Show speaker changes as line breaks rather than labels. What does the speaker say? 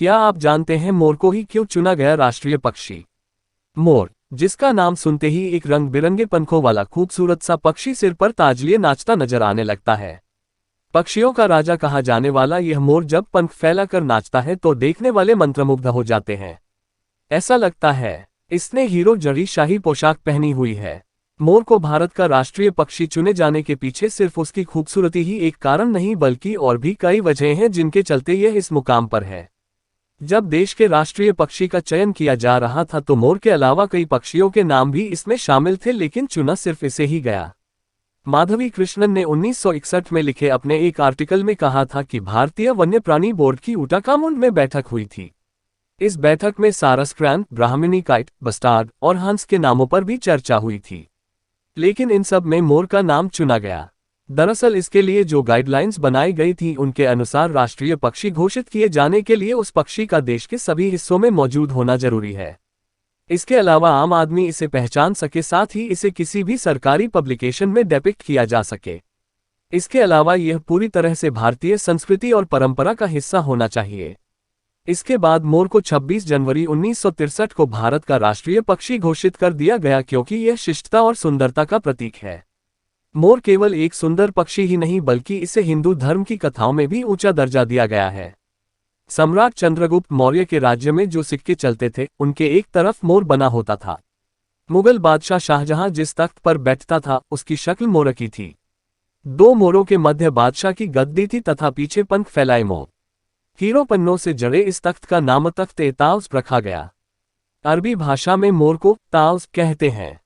क्या आप जानते हैं मोर को ही क्यों चुना गया राष्ट्रीय पक्षी? मोर, जिसका नाम सुनते ही एक रंग बिरंगे पंखों वाला खूबसूरत सा पक्षी सिर पर ताज लिए नाचता नजर आने लगता है। पक्षियों का राजा कहा जाने वाला यह मोर जब पंख फैलाकर नाचता है तो देखने वाले मंत्रमुग्ध हो जाते हैं। ऐसा लगता है इसने हीरो जरी शाही पोशाक पहनी हुई है। मोर को भारत का राष्ट्रीय पक्षी चुने जाने के पीछे सिर्फ उसकी खूबसूरती ही एक कारण नहीं बल्कि और भी कई वजह हैं जिनके चलते यह इस मुकाम पर है। जब देश के राष्ट्रीय पक्षी का चयन किया जा रहा था तो मोर के अलावा कई पक्षियों के नाम भी इसमें शामिल थे, लेकिन चुना सिर्फ इसे ही गया। माधवी कृष्णन ने 1961 में लिखे अपने एक आर्टिकल में कहा था कि भारतीय वन्य प्राणी बोर्ड की उटाकामुंड में बैठक हुई थी। इस बैठक में सारस क्रैन, ब्राह्मणी काइट, बस्टार्ड और हंस के नामों पर भी चर्चा हुई थी, लेकिन इन सब में मोर का नाम चुना गया। दरअसल इसके लिए जो गाइडलाइंस बनाई गई थी उनके अनुसार राष्ट्रीय पक्षी घोषित किए जाने के लिए उस पक्षी का देश के सभी हिस्सों में मौजूद होना जरूरी है। इसके अलावा आम आदमी इसे पहचान सके, साथ ही इसे किसी भी सरकारी पब्लिकेशन में डिपिक्ट किया जा सके। इसके अलावा यह पूरी तरह से भारतीय संस्कृति और परंपरा का हिस्सा होना चाहिए। इसके बाद मोर को 26 जनवरी 1963 को भारत का राष्ट्रीय पक्षी घोषित कर दिया गया क्योंकि यह शिष्टता और सुंदरता का प्रतीक है। मोर केवल एक सुंदर पक्षी ही नहीं बल्कि इसे हिंदू धर्म की कथाओं में भी ऊंचा दर्जा दिया गया है। सम्राट चंद्रगुप्त मौर्य के राज्य में जो सिक्के चलते थे उनके एक तरफ मोर बना होता था। मुगल बादशाह शाहजहां जिस तख्त पर बैठता था उसकी शक्ल मोर की थी। दो मोरों के मध्य बादशाह की गद्दी थी तथा पीछे पंख फैलाए मोर। हीरो पन्नों से जड़े इस तख्त का नाम तख्त-ए-ताउस रखा गया। अरबी भाषा में मोर को ताउस कहते हैं।